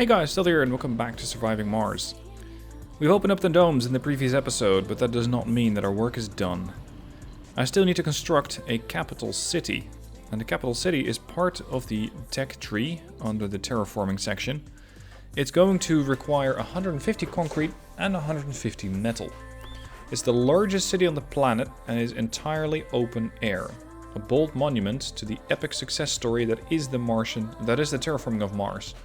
Hey guys, still here and welcome back to Surviving Mars. We've opened up the domes in the previous episode, but that does not mean that our work is done. I still need to construct a capital city, and the capital city is part of the tech tree under the terraforming section. It's going to require 150 concrete and 150 metal. It's the largest city on the planet and is entirely open air. A bold monument to the epic success story that is the terraforming of Mars.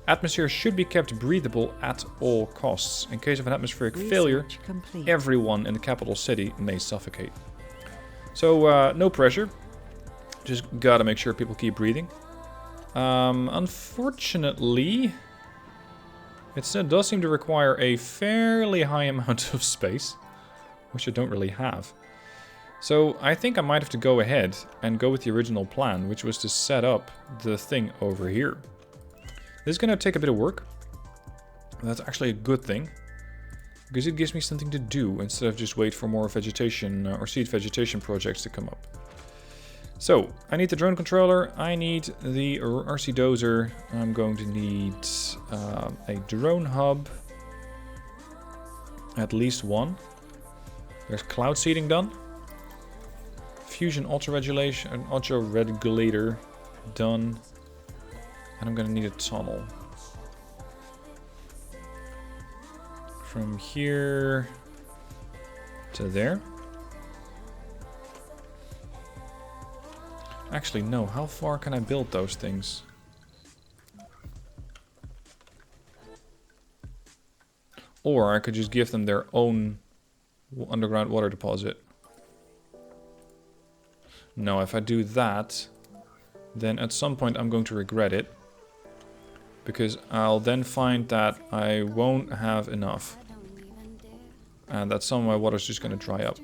Atmosphere should be kept breathable at all costs. In case of an atmospheric failure, everyone in the capital city may suffocate. So, no pressure. Just gotta make sure people keep breathing. Unfortunately, it does seem to require a fairly high amount of space, which I don't really have. So, I think I might have to go ahead and go with the original plan, which was to set up the thing over here. This is going to take a bit of work. That's actually a good thing, because it gives me something to do instead of just wait for more vegetation or seed vegetation projects to come up. So, I need the drone controller, I need the RC dozer, I'm going to need a drone hub, at least one. There's cloud seeding done. Fusion auto-regulator done. And I'm gonna need a tunnel. From here to there. Actually, no. How far can I build those things? Or I could just give them their own underground water deposit. No, if I do that, then at some point I'm going to regret it. Because I'll then find that I won't have enough. And that some of my water's just going to dry up.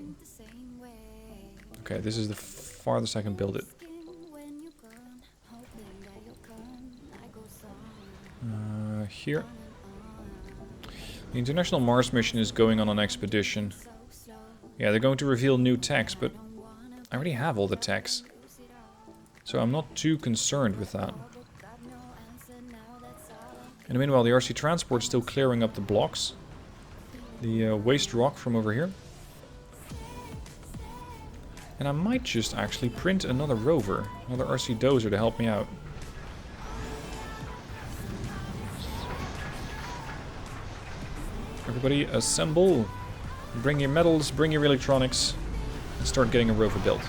Okay, this is the farthest I can build it. Here. The International Mars mission is going on an expedition. Yeah, they're going to reveal new techs, but I already have all the techs. So I'm not too concerned with that. In the meanwhile, the RC transport's still clearing up the blocks. The waste rock from over here. And I might just actually print another rover. Another RC dozer to help me out. Everybody assemble. Bring your metals, bring your electronics. And start getting a rover built.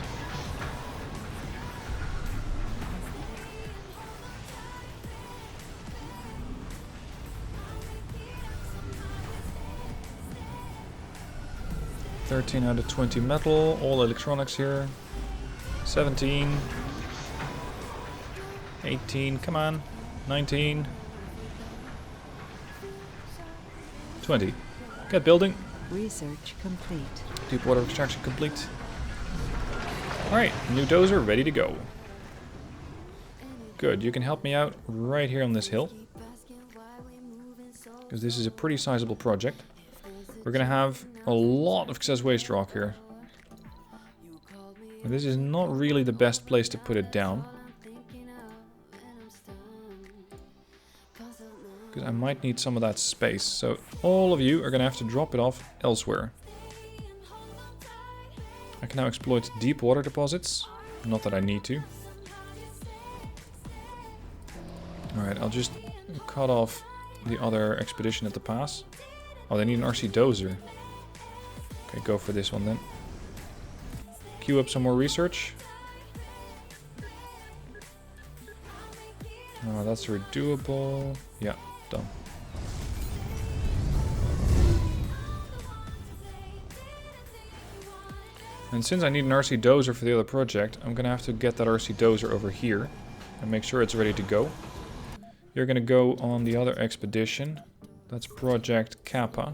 $13 out of 20 metal, all electronics here. 17. 18, come on. 19. 20. Get building. Research complete. Deep water extraction complete. Alright, new dozer ready to go. Good, you can help me out right here on this hill. Because this is a pretty sizable project. We're going to have a lot of excess waste rock here. But this is not really the best place to put it down. Because I might need some of that space. So all of you are going to have to drop it off elsewhere. I can now exploit deep water deposits. Not that I need to. Alright, I'll just cut off the other expedition at the pass. Oh, they need an RC dozer. Okay, go for this one then. Queue up some more research. Oh, that's redoable. Yeah, done. And since I need an RC dozer for the other project, I'm gonna have to get that RC dozer over here and make sure it's ready to go. You're gonna go on the other expedition. That's Project Kappa.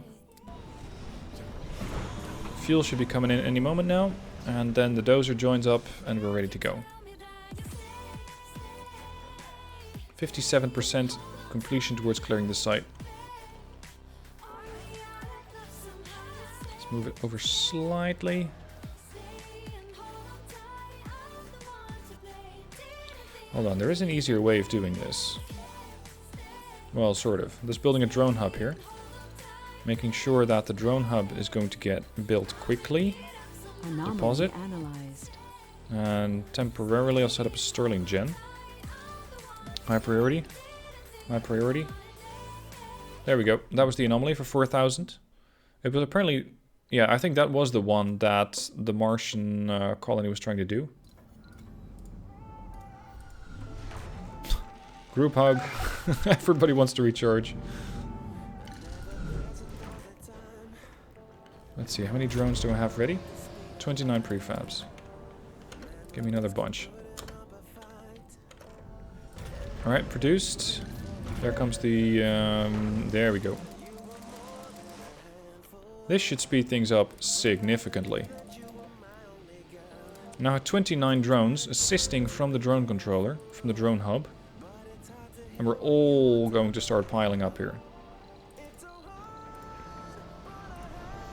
Fuel should be coming in any moment now. And then the dozer joins up and we're ready to go. 57% completion towards clearing the site. Let's move it over slightly. Hold on, there is an easier way of doing this. Well, sort of. Just building a drone hub here. Making sure that the drone hub is going to get built quickly. Anomaly Deposit. analyzed. And temporarily I'll set up a Sterling gen. High priority. High priority. There we go. That was the anomaly for 4,000. It was apparently... Yeah, I think that was the one that the Martian colony was trying to do. Group hug. Everybody wants to recharge. Let's see, how many drones do I have ready? 29 prefabs. Give me another bunch. Alright, produced. There comes the... there we go. This should speed things up significantly. Now 29 drones assisting from the drone controller, from the drone hub. And we're all going to start piling up here.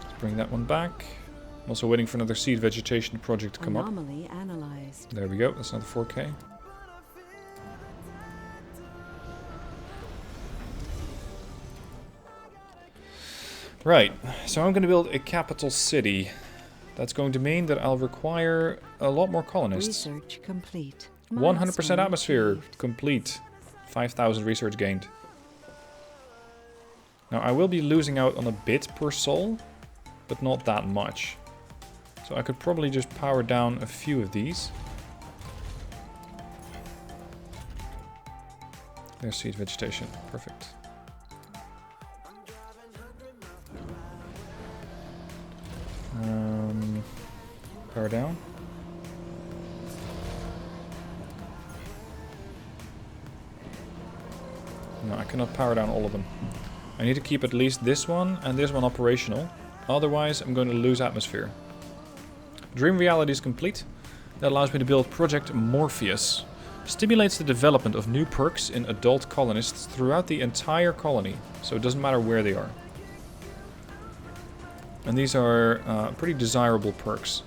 Let's bring that one back. I'm also waiting for another seed vegetation project to come up. Anomaly analyzed. There we go, that's another 4K. Right, so I'm going to build a capital city. That's going to mean that I'll require a lot more colonists. Research complete. 100% atmosphere complete. 5,000 research gained. Now I will be losing out on a bit per sol, but not that much. So I could probably just power down a few of these. There's seed vegetation, perfect. Power down. No, I cannot power down all of them. I need to keep at least this one and this one operational. Otherwise, I'm going to lose atmosphere. Dream reality is complete. That allows me to build Project Morpheus. Stimulates the development of new perks in adult colonists throughout the entire colony. So it doesn't matter where they are. And these are pretty desirable perks.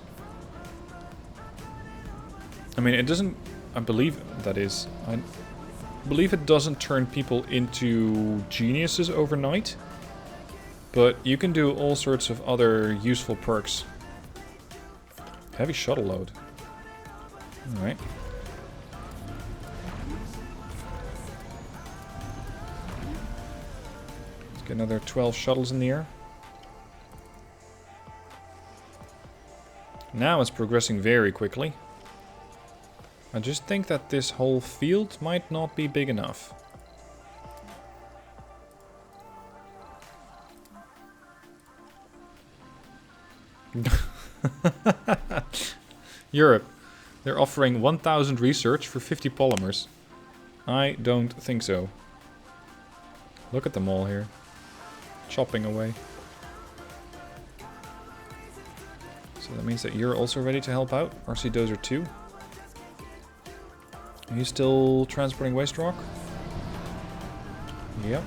I mean, it doesn't... I believe that is... I believe it doesn't turn people into geniuses overnight. But you can do all sorts of other useful perks. Heavy shuttle load. Alright. Let's get another 12 shuttles in the air. Now it's progressing very quickly. I just think that this whole field might not be big enough. Europe. They're offering 1,000 research for 50 polymers. I don't think so. Look at them all here. Chopping away. So that means that you're also ready to help out. RC Dozer 2. Are you still transporting waste rock? Yep.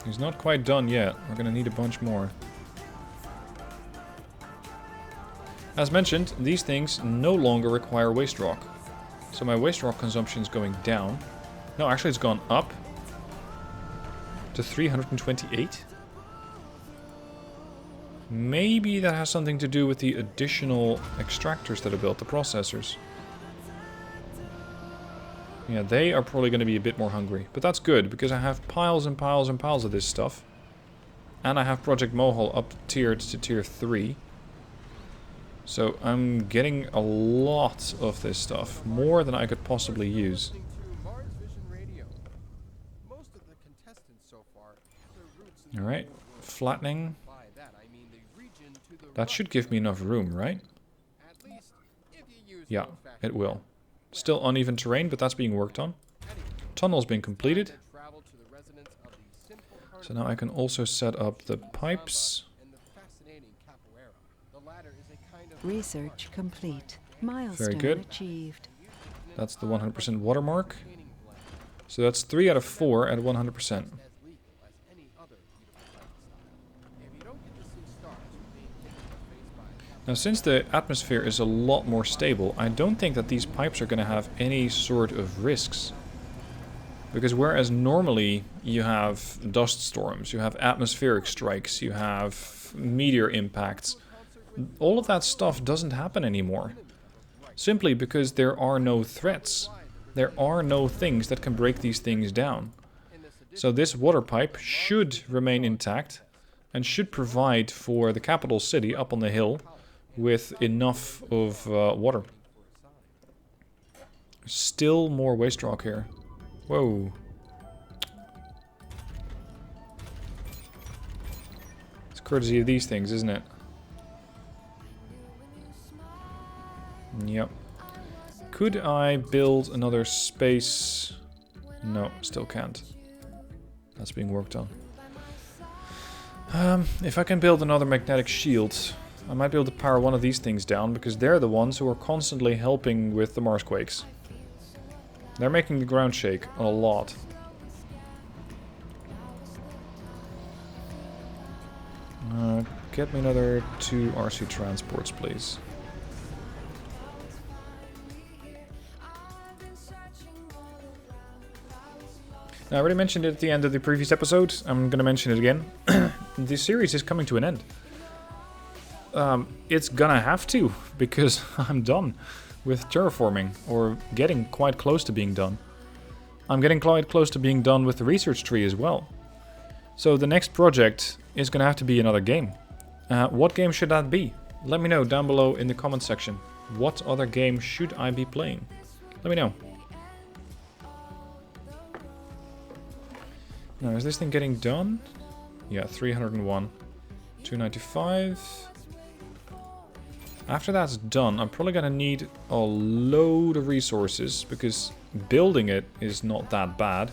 He's not quite done yet. We're gonna need a bunch more. As mentioned, these things no longer require waste rock. So my waste rock consumption is going down. No, actually it's gone up to 328. Maybe that has something to do with the additional extractors that are built, the processors. Yeah, they are probably going to be a bit more hungry. But that's good, because I have piles and piles and piles of this stuff. And I have Project Mohol up tiered to tier 3. So I'm getting a lot of this stuff. More than I could possibly use. Alright, flattening. That should give me enough room, right? Yeah, it will. Still uneven terrain, but that's being worked on. Tunnel's been completed. So now I can also set up the pipes. Research complete. Milestone Very good. achieved. That's the 100% watermark. So that's 3 out of 4 at 100%. Now, since the atmosphere is a lot more stable, I don't think that these pipes are going to have any sort of risks. Because whereas normally you have dust storms, you have atmospheric strikes, you have meteor impacts, all of that stuff doesn't happen anymore. Simply because there are no threats. There are no things that can break these things down. So this water pipe should remain intact and should provide for the capital city up on the hill with enough of water. Still more waste rock here. Whoa. It's courtesy of these things, isn't it? Yep. Could I build another space? No, still can't. That's being worked on. If I can build another magnetic shield, I might be able to power one of these things down, because they're the ones who are constantly helping with the Marsquakes. They're making the ground shake a lot. Get me another 2 RC transports, please. Now, I already mentioned it at the end of the previous episode. I'm going to mention it again. This series is coming to an end. It's gonna have to, because I'm done with terraforming, or getting quite close to being done. I'm getting quite close to being done with the research tree as well. So the next project is gonna have to be another game. What game should that be? Let me know down below in the comment section. What other game should I be playing? Let me know. Now, is this thing getting done? Yeah, 301. 295. After that's done, I'm probably gonna need a load of resources, because building it is not that bad.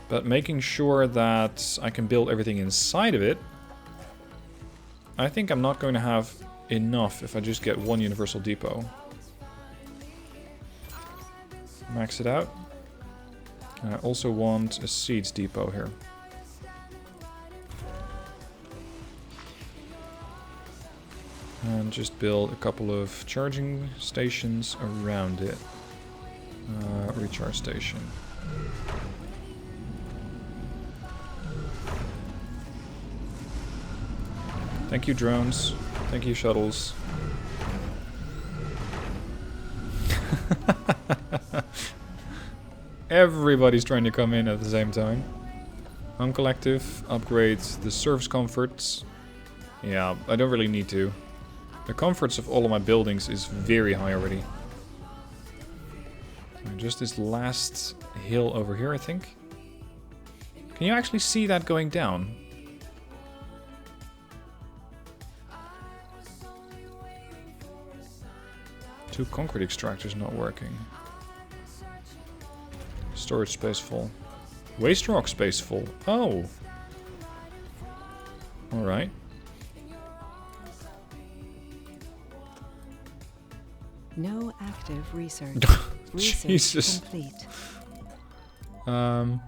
But making sure that I can build everything inside of it, I think I'm not going to have enough if I just get one universal depot. Max it out. And I also want a seeds depot here. And just build a couple of charging stations around it. Recharge station. Thank you, drones. Thank you, shuttles. Everybody's trying to come in at the same time. Home Collective upgrades the service comforts. Yeah, I don't really need to. The comforts of all of my buildings is very high already. And just this last hill over here, I think. Can you actually see that going down? Two concrete extractors not working. Storage space full. Waste rock space full. Oh. Alright. No active research. Research Jesus. complete. 1,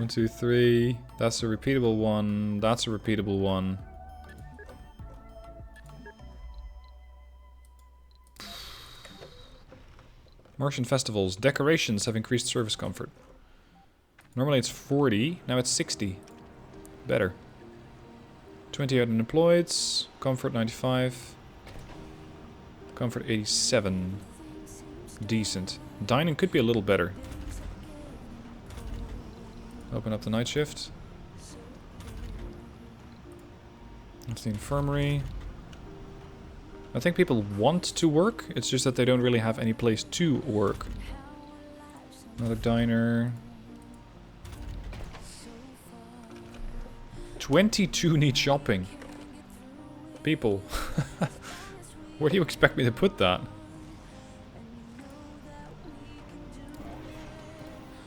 2, 3. That's a repeatable one. That's a repeatable one. Martian festivals. Decorations have increased service comfort. Normally it's 40. Now it's 60. Better. 20 unemployed. Comfort 95. Comfort 87. Decent. Dining could be a little better. Open up the night shift. That's the infirmary. I think people want to work, it's just that they don't really have any place to work. Another diner. 22 need shopping. People. Where do you expect me to put that?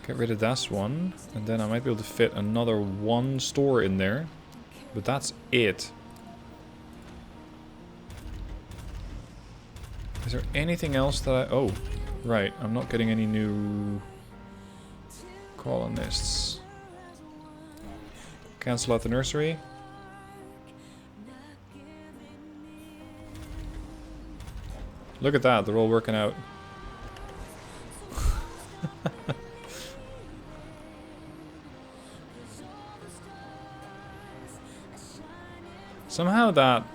Get rid of that one, and then I might be able to fit another one store in there. But that's it. Is there anything else that I... Oh, right. I'm not getting any new colonists. Cancel out the nursery. Look at that. They're all working out. Somehow that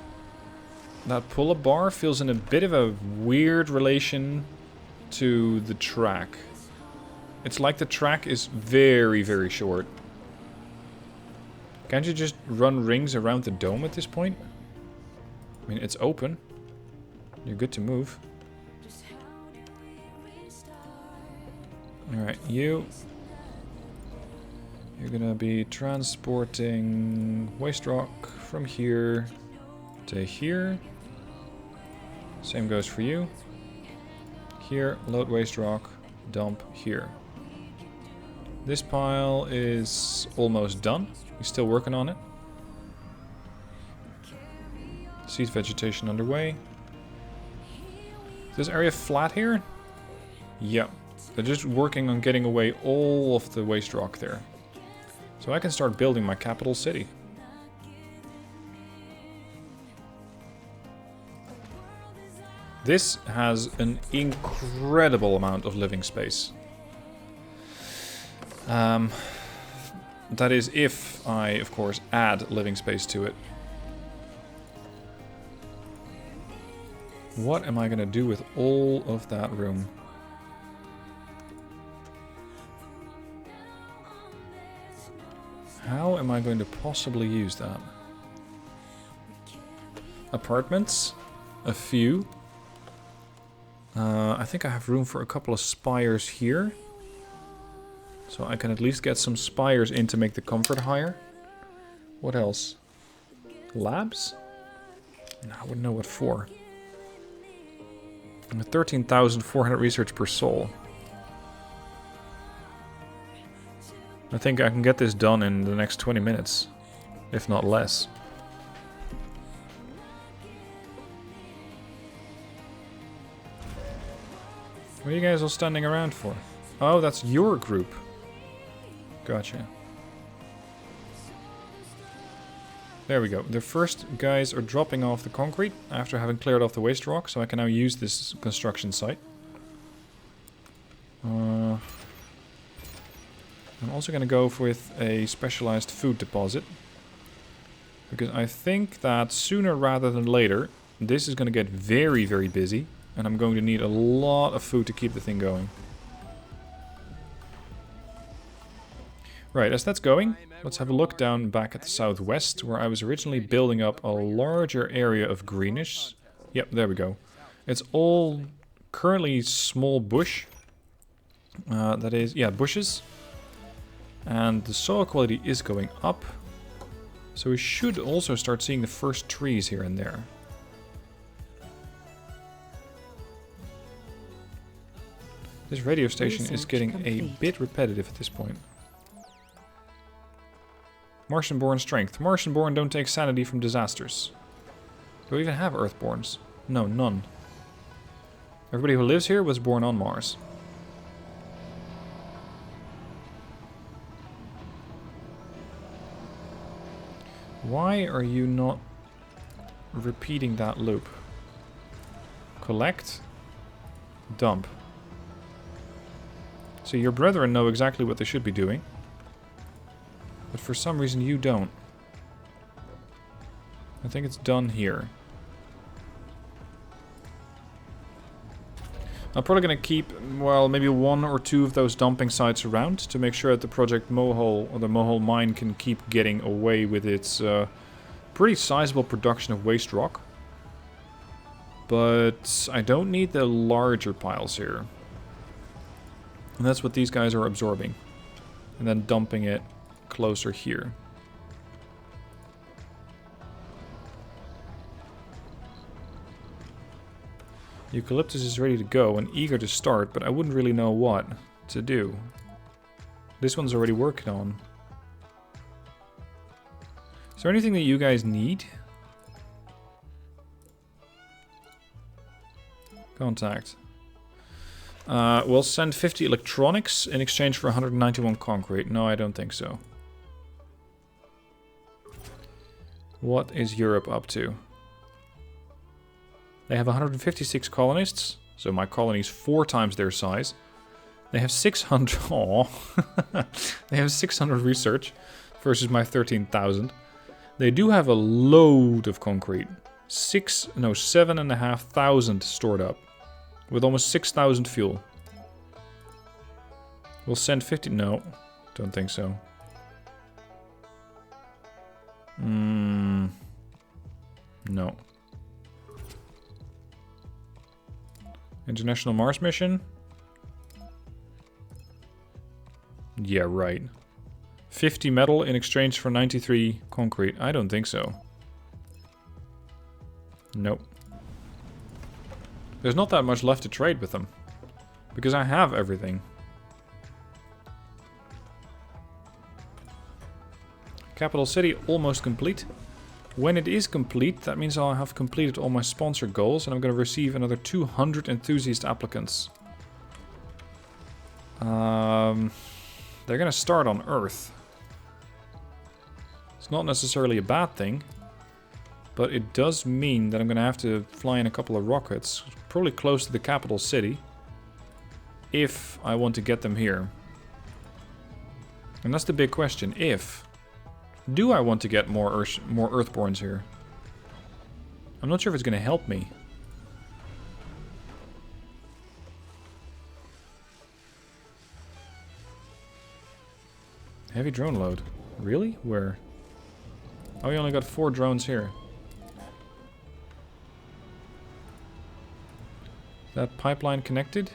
pull-up bar feels in a bit of a weird relation to the track. It's like the track is very, very short. Can't you just run rings around the dome at this point? I mean, it's open. You're good to move. Alright, you're gonna be transporting waste rock from here to here. Same goes for you. Here, load waste rock, dump here. This pile is almost done. We're still working on it. Seed vegetation underway. Is this area flat here? Yep. They're just working on getting away all of the waste rock there. So I can start building my capital city. This has an incredible amount of living space. That is if I, of course, add living space to it. What am I going to do with all of that room? How am I going to possibly use that? Apartments? A few. I think I have room for a couple of spires here. So I can at least get some spires in to make the comfort higher. What else? Labs? No, I wouldn't know what for. I'm at 13,400 research per soul. I think I can get this done in the next 20 minutes, if not less. What are you guys all standing around for? Oh, that's your group. Gotcha. There we go. The first guys are dropping off the concrete after having cleared off the waste rock, so I can now use this construction site. I'm also going to go with a specialized food deposit. Because I think that sooner rather than later, this is going to get very, very busy. And I'm going to need a lot of food to keep the thing going. Right, as that's going, let's have a look down back at the southwest, where I was originally building up a larger area of greenish. Yep, there we go. It's all currently small bush. That is, yeah, bushes. And the soil quality is going up. So we should also start seeing the first trees here and there. This radio station is getting a bit repetitive at this point. Martian-born strength. Martian-born don't take sanity from disasters. Do we even have Earthborns? No, none. Everybody who lives here was born on Mars. Why are you not repeating that loop? Collect. Dump. So your brethren know exactly what they should be doing. But for some reason you don't. I think it's done here. I'm probably going to keep, well, maybe one or two of those dumping sites around to make sure that the Project Mohole, or the Mohole mine, can keep getting away with its pretty sizable production of waste rock. But I don't need the larger piles here. And that's what these guys are absorbing. And then dumping it closer here. Eucalyptus is ready to go and eager to start, but I wouldn't really know what to do. This one's already working on. Is there anything that you guys need? Contact. We'll send 50 electronics in exchange for 191 concrete. No, I don't think so. What is Europe up to? They have 156 colonists, so my colony is 4 times their size. They have 600. Aww. They have 600 research versus my 13,000. They do have a load of concrete. 7,500 stored up. With almost 6,000 fuel. We'll send 50... No, don't think so. No. International Mars mission? Yeah, right. 50 metal in exchange for 93 concrete. I don't think so. Nope. There's not that much left to trade with them. Because I have everything. Capital City almost complete. When it is complete, that means I'll have completed all my sponsor goals and I'm going to receive another 200 enthusiast applicants. They're going to start on Earth. It's not necessarily a bad thing, but it does mean that I'm going to have to fly in a couple of rockets, probably close to the capital city, if I want to get them here. And that's the big question, if. Do I want to get more Earthborns here? I'm not sure if it's going to help me. Heavy drone load. Really? Where? Oh, we only got 4 drones here. That pipeline connected?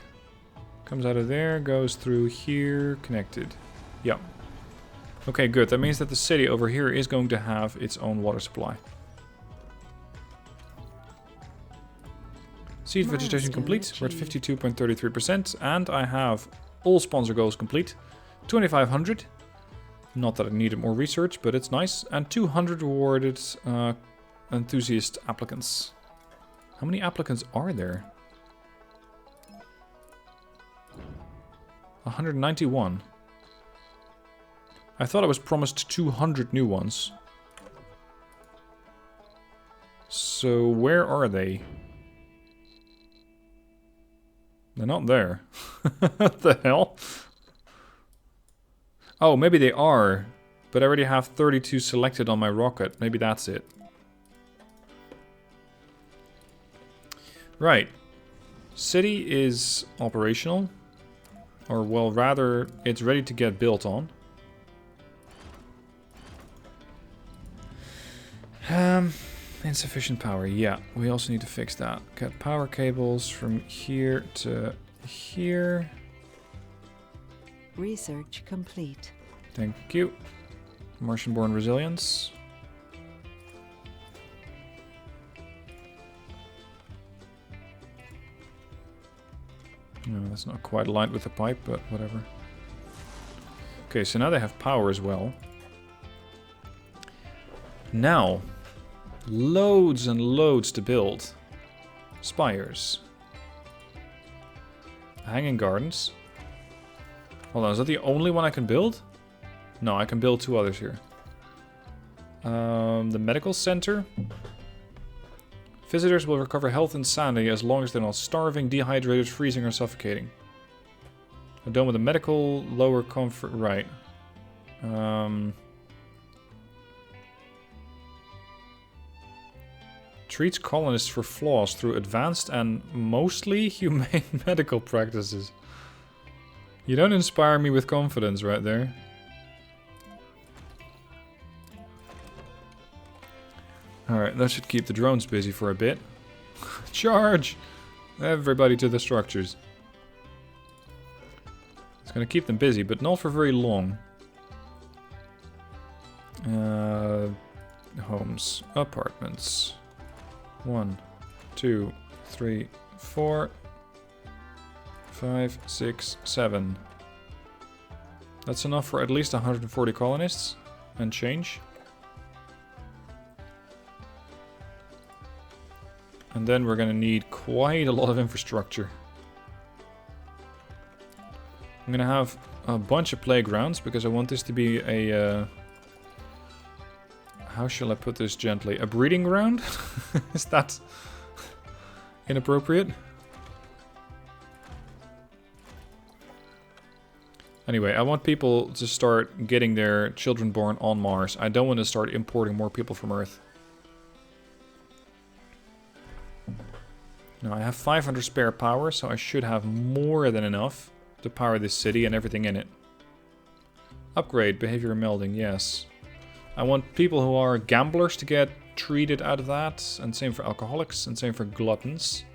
Comes out of there, goes through here, connected. Yep. Okay, good. That means that the city over here is going to have its own water supply. Seed vegetation complete. We're at 52.33%. And I have all sponsor goals complete. 2,500. Not that I needed more research, but it's nice. And 200 rewarded enthusiast applicants. How many applicants are there? 191. I thought I was promised 200 new ones. So where are they? They're not there. What the hell? Oh, maybe they are. But I already have 32 selected on my rocket. Maybe that's it. Right. City is operational. Or, well, rather, it's ready to get built on. Insufficient power. Yeah, we also need to fix that. Get power cables from here to here. Research complete. Thank you. Martian-born resilience. No, that's not quite aligned with the pipe, but whatever. Okay, so now they have power as well. Now, loads and loads to build. Spires. Hanging gardens. Hold on, is that the only one I can build? No, I can build 2 others here. The medical center. Visitors will recover health and sanity as long as they're not starving, dehydrated, freezing, or suffocating. A dome with a medical, lower comfort, right. Treats colonists for flaws through advanced and mostly humane medical practices. You don't inspire me with confidence right there. Alright, that should keep the drones busy for a bit. Charge! Everybody to the structures. It's gonna keep them busy, but not for very long. Homes. Apartments. 1, 2, 3, 4, 5, 6, 7. That's enough for at least 140 colonists and change. And then we're gonna need quite a lot of infrastructure. I'm gonna have a bunch of playgrounds because I want this to be a... how shall I put this gently? A breeding ground? Is that inappropriate? Anyway, I want people to start getting their children born on Mars. I don't want to start importing more people from Earth. Now, I have 500 spare power, so I should have more than enough to power this city and everything in it. Upgrade, behavior melding, yes. I want people who are gamblers to get treated out of that, and same for alcoholics, and same for gluttons.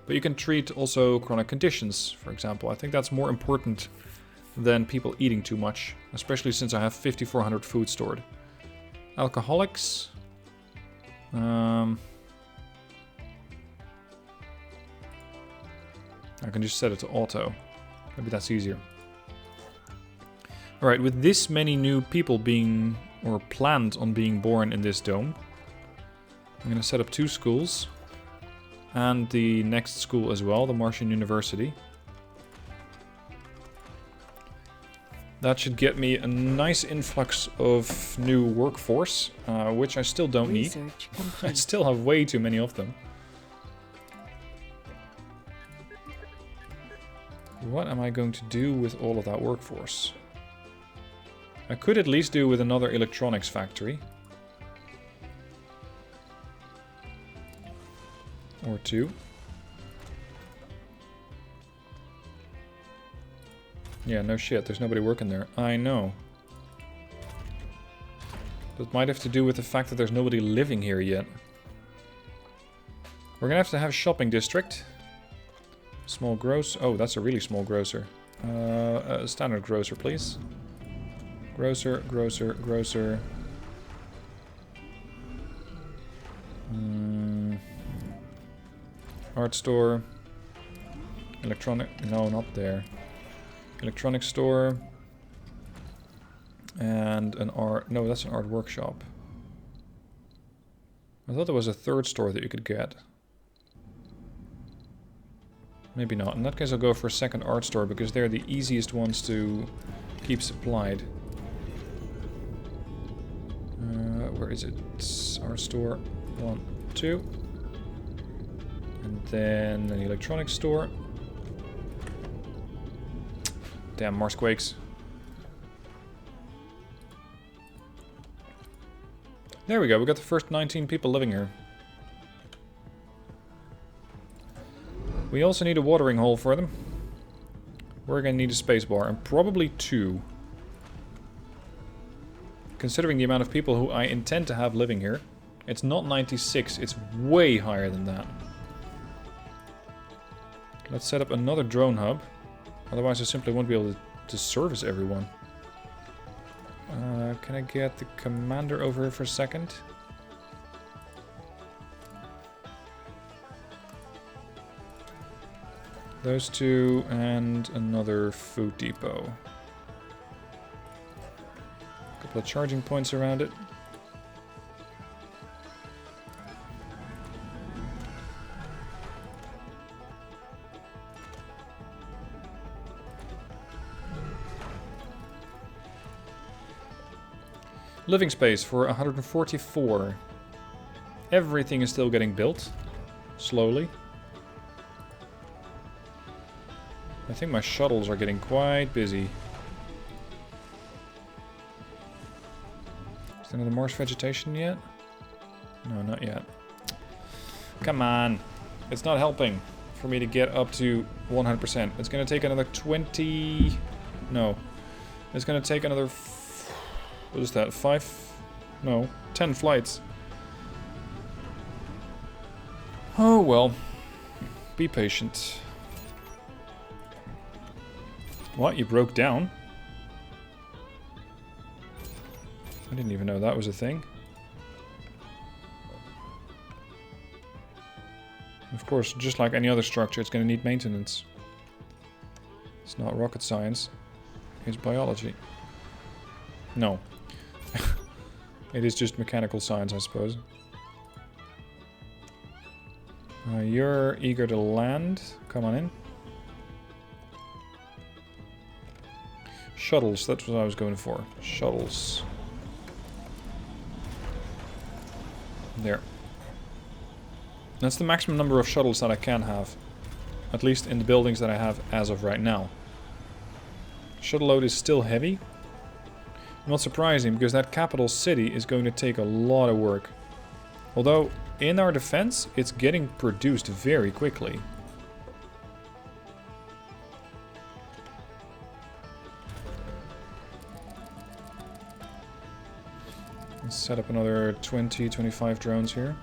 But you can treat also chronic conditions, for example. I think that's more important than people eating too much, especially since I have 5,400 food stored. Alcoholics. I can just set it to auto. Maybe that's easier. Alright, with this many new people being, or planned on being born in this dome, I'm going to set up 2 schools. And the next school as well, the Martian University. That should get me a nice influx of new workforce, which I still don't need. I still have way too many of them. What am I going to do with all of that workforce? I could at least do with another electronics factory. Or 2. Yeah, no shit, there's nobody working there. I know. That might have to do with the fact that there's nobody living here yet. We're gonna have shopping district. Small gross. Oh, that's a really small grocer. A standard grocer, please. Grocer, grocer, grocer. Art store. Electronic. No, not there. Electronic store. And an art. No, that's an art workshop. I thought there was a third store that you could get. Maybe not. In that case, I'll go for a second art store because they're the easiest ones to keep supplied. Where is it? Art store. 1, 2. And then an electronics store. Damn, Mars quakes. There we go, we got the first 19 people living here. We also need a watering hole for them. We're gonna need a spacebar, and probably 2. Considering the amount of people who I intend to have living here. It's not 96, it's way higher than that. Let's set up another drone hub. Otherwise I simply won't be able to service everyone. Can I get the commander over here for a second? Those 2 and another food depot. A couple of charging points around it. Living space for 144. Everything is still getting built. Slowly. I think my shuttles are getting quite busy. Is there another Mars vegetation yet? No, not yet. Come on. It's not helping for me to get up to 100%. It's going to take another 20... No. It's going to take another... What is that? 5? No. 10 flights. Oh, well. Be patient. What? You broke down? I didn't even know that was a thing. Of course, just like any other structure, it's going to need maintenance. It's not rocket science. It's biology. No. It is just mechanical science, I suppose. You're eager to land. Come on in. Shuttles, that's what I was going for. Shuttles. There. That's the maximum number of shuttles that I can have. At least in the buildings that I have as of right now. Shuttle load is still heavy. Not surprising, because that capital city is going to take a lot of work. Although, in our defense, it's getting produced very quickly. Let's set up another 20, 25 drones here.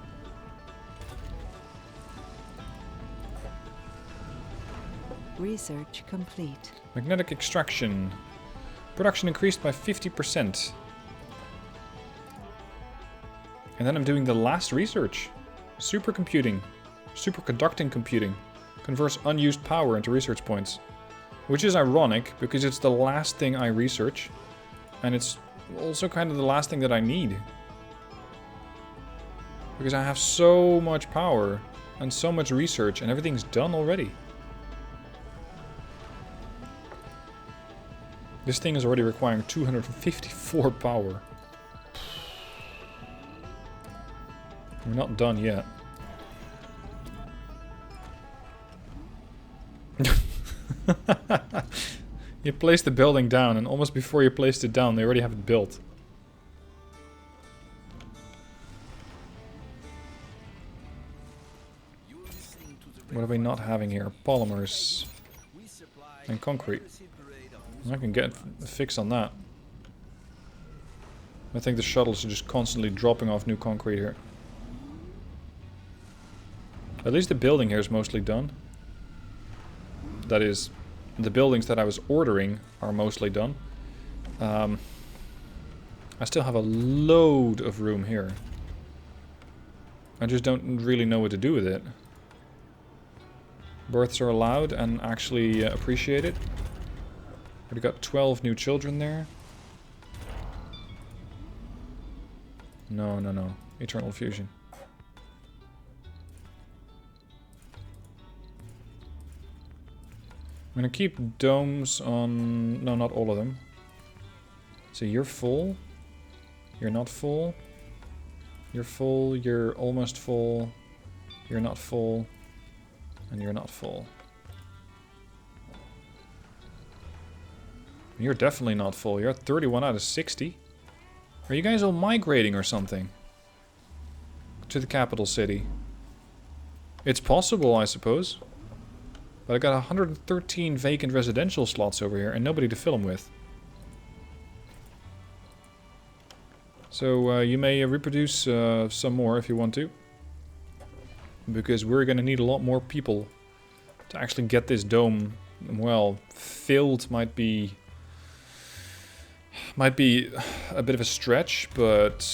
Research complete. Magnetic extraction. Production increased by 50%. And then I'm doing the last research. Supercomputing. Superconducting computing. Converts unused power into research points. Which is ironic, because it's the last thing I research. And it's also kind of the last thing that I need. Because I have so much power and so much research and everything's done already. This thing is already requiring 254 power. We're not done yet. You place the building down, and almost before you placed it down, they already have it built. What are we not having here? Polymers and concrete. I can get a fix on that. I think the shuttles are just constantly dropping off new concrete here. At least the building here is mostly done. That is, the buildings that I was ordering are mostly done. I still have a load of room here. I just don't really know what to do with it. Births are allowed and actually appreciated. Already got 12 new children there. No, no, no. Eternal fusion. I'm gonna keep domes on... No, not all of them. So you're full. You're not full. You're full. You're almost full. You're not full. And you're not full. You're definitely not full. You're at 31 out of 60. Are you guys all migrating or something? To the capital city? It's possible, I suppose. But I got 113 vacant residential slots over here and nobody to fill them with. So you may reproduce some more if you want to. Because we're going to need a lot more people to actually get this dome, well, filled might be a bit of a stretch, but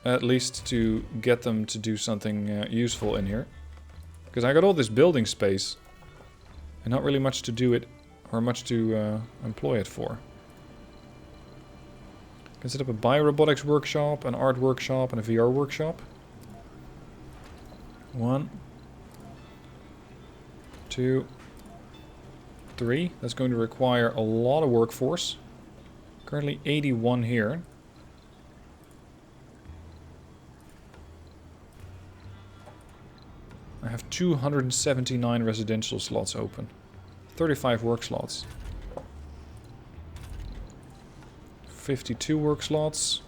at least to get them to do something useful in here. Because I got all this building space and not really much to do it, or much to employ it for. I can set up a biorobotics workshop, an art workshop, and a VR workshop. 1, 2, 3. That's going to require a lot of workforce. Currently 81 here. I have 279 residential slots open. 35 work slots. 52 work slots.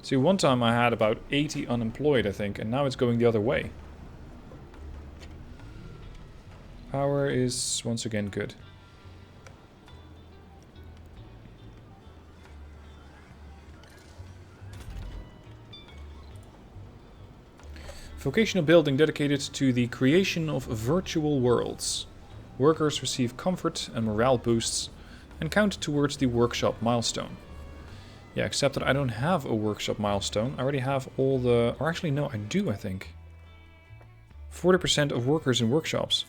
See, one time I had about 80 unemployed, I think, and now it's going the other way. Power is once again good. Vocational building dedicated to the creation of virtual worlds. Workers receive comfort and morale boosts and count towards the workshop milestone. Yeah, except that I don't have a workshop milestone. I already have all the... Or actually, no, I do, I think. 40% of workers in workshops.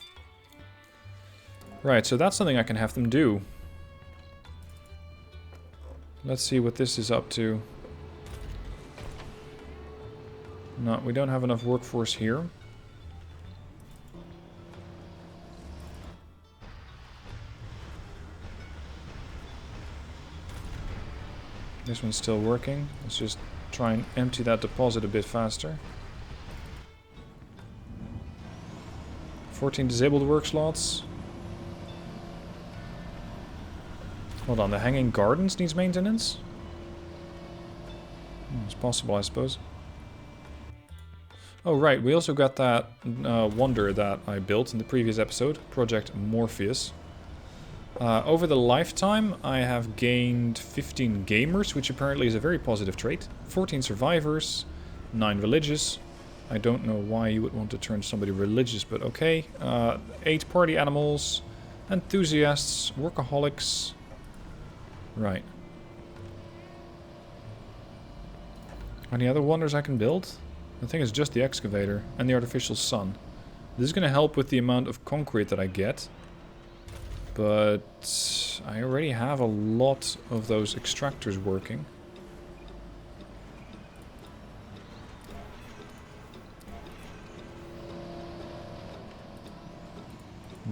Right, so that's something I can have them do. Let's see what this is up to. No, we don't have enough workforce here. This one's still working. Let's just try and empty that deposit a bit faster. 14 disabled work slots. Hold on, the Hanging Gardens needs maintenance? It's possible, I suppose. Oh right, we also got that wonder that I built in the previous episode, Project Morpheus. Over the lifetime, I have gained 15 gamers, which apparently is a very positive trait. 14 survivors, 9 religious. I don't know why you would want to turn somebody religious, but okay. 8 party animals, enthusiasts, workaholics. Right. Any other wonders I can build? I think it's just the excavator and the artificial sun. This is going to help with the amount of concrete that I get. But I already have a lot of those extractors working.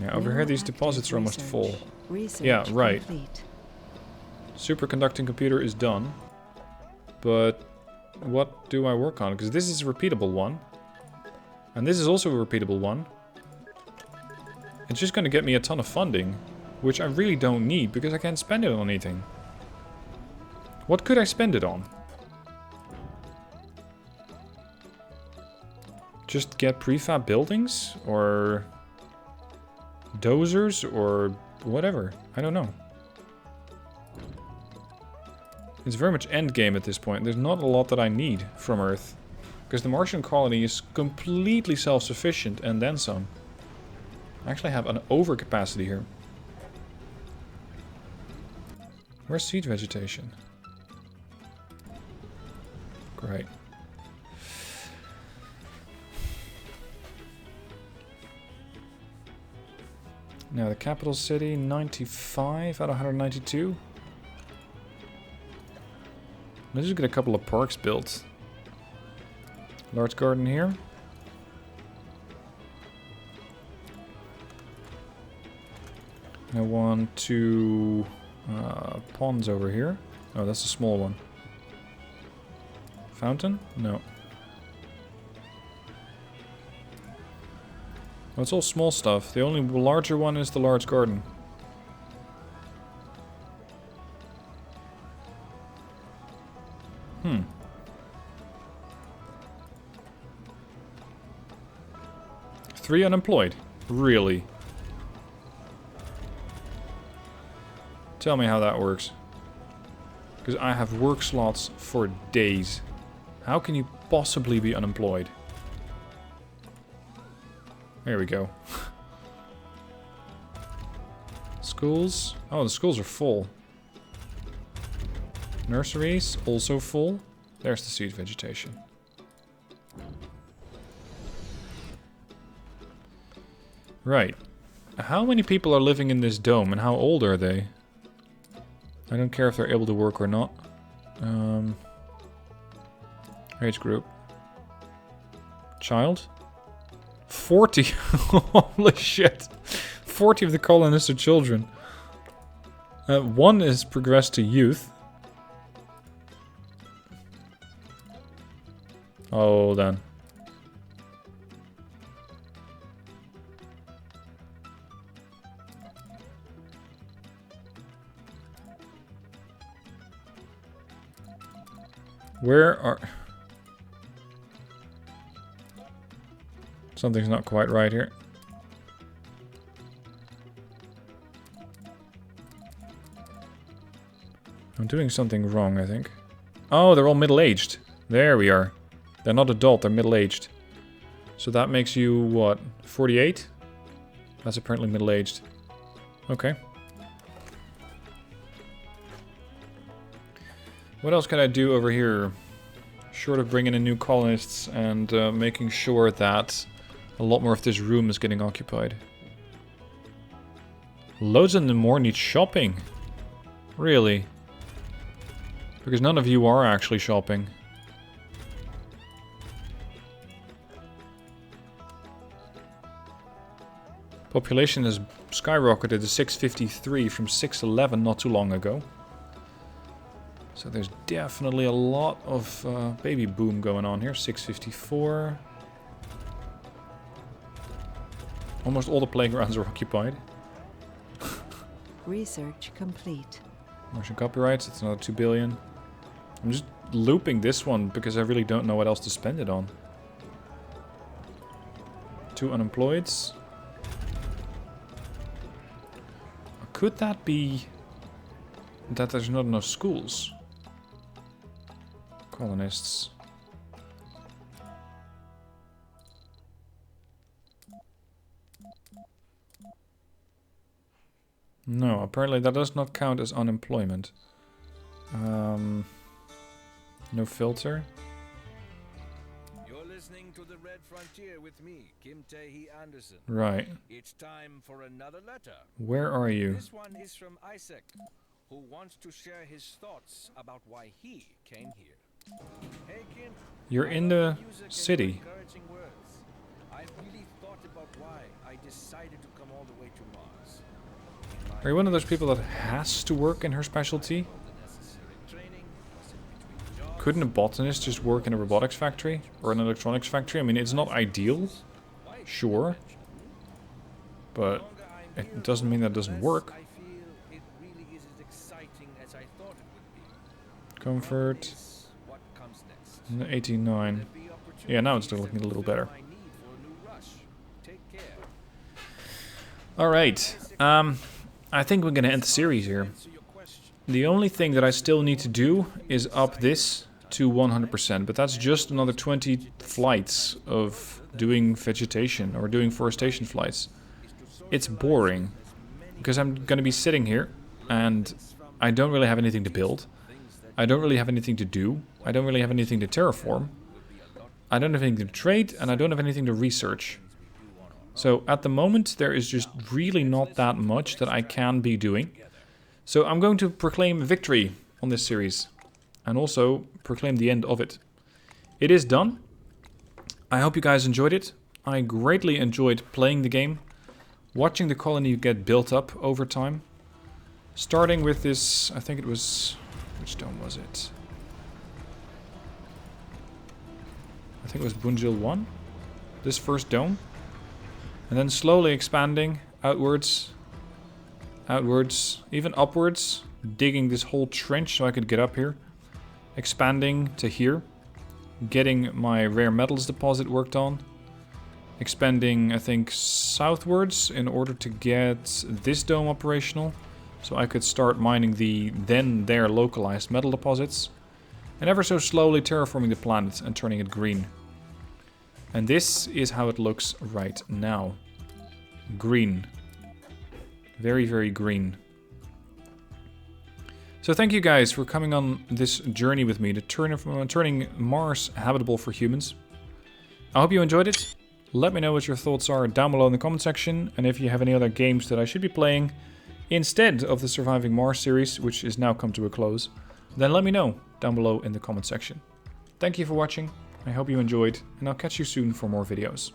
Yeah, over here these deposits are almost full. Yeah, right. Superconducting computer is done. But what do I work on? Because this is a repeatable one. And this is also a repeatable one. It's just going to get me a ton of funding. Which I really don't need, because I can't spend it on anything. What could I spend it on? Just get prefab buildings? Or dozers? Or whatever. I don't know. It's very much endgame at this point. There's not a lot that I need from Earth. Because the Martian colony is completely self-sufficient and then some. I actually have an overcapacity here. Where's seed vegetation? Great. Now the capital city, 95 out of 192. Let's just get a couple of parks built. Large garden here. I want to... ponds over here. Oh, that's a small one. Fountain? No. Well, it's all small stuff. The only larger one is the large garden. Hmm. Three unemployed. Really? Tell me how that works. Because I have work slots for days. How can you possibly be unemployed? There we go. Schools. Oh, the schools are full. Nurseries, also full. There's the seed vegetation. Right. How many people are living in this dome and how old are they? I don't care if they're able to work or not. Age group. Child? 40! Holy shit! 40 of the colonists are children. One is progressed to youth. Hold on. Where are... Something's not quite right here. I'm doing something wrong, I think. Oh, they're all middle-aged. There we are. They're not adult, they're middle-aged. So that makes you, what, 48? That's apparently middle-aged. Okay. What else can I do over here? Short of bringing in new colonists and making sure that a lot more of this room is getting occupied. Loads of them more need shopping. Really? Because none of you are actually shopping. Population has skyrocketed to 653 from 611 not too long ago. So there's definitely a lot of baby boom going on here. 654. Almost all the playgrounds are occupied. Research complete. Martian copyrights, it's another 2 billion. I'm just looping this one because I really don't know what else to spend it on. 2 unemployeds. Could that be that there's not enough schools? Colonists. No, apparently that does not count as unemployment. No filter. You're listening to the Red Frontier with me, Kim Tae-hee Anderson. Right. It's time for another letter. Where are you? This one is from Isaac, who wants to share his thoughts about why he came here. Hey Kim, You're in the city. encouraging words. I've really thought about why I decided to come all the way to Mars. Are you one of those people that has to work in her specialty? Couldn't a botanist just work in a robotics factory? Or an electronics factory? I mean, it's not ideal. Sure. But it doesn't mean that it doesn't work. Comfort. 89. Yeah, now it's looking a little better. Alright. I think we're gonna end the series here. The only thing that I still need to do is up this to 100%, but that's just another 20 flights of doing vegetation or doing forestation flights. It's boring, because I'm gonna be sitting here, and I don't really have anything to build. I don't really have anything to do. I don't really have anything to terraform. I don't have anything to trade, and I don't have anything to research. So at the moment, there is just really not that much that I can be doing. So I'm going to proclaim victory on this series, and also proclaim the end of it. It is done. I hope you guys enjoyed it. I greatly enjoyed playing the game, watching the colony get built up over time. Starting with this, I think it was... which dome was it? I think it was Bunjil 1. This first dome. And then slowly expanding outwards, outwards, even upwards, digging this whole trench so I could get up here, expanding to here, getting my rare metals deposit worked on, expanding I think southwards in order to get this dome operational, so I could start mining the then there localized metal deposits, and ever so slowly terraforming the planet and turning it green. And this is how it looks right now. Green. Very, very green. So thank you guys for coming on this journey with me to turning Mars habitable for humans. I hope you enjoyed it. Let me know what your thoughts are down below in the comment section, and if you have any other games that I should be playing instead of the Surviving Mars series, which is now come to a close, then let me know down below in the comment section. Thank you for watching. I hope you enjoyed, and I'll catch you soon for more videos.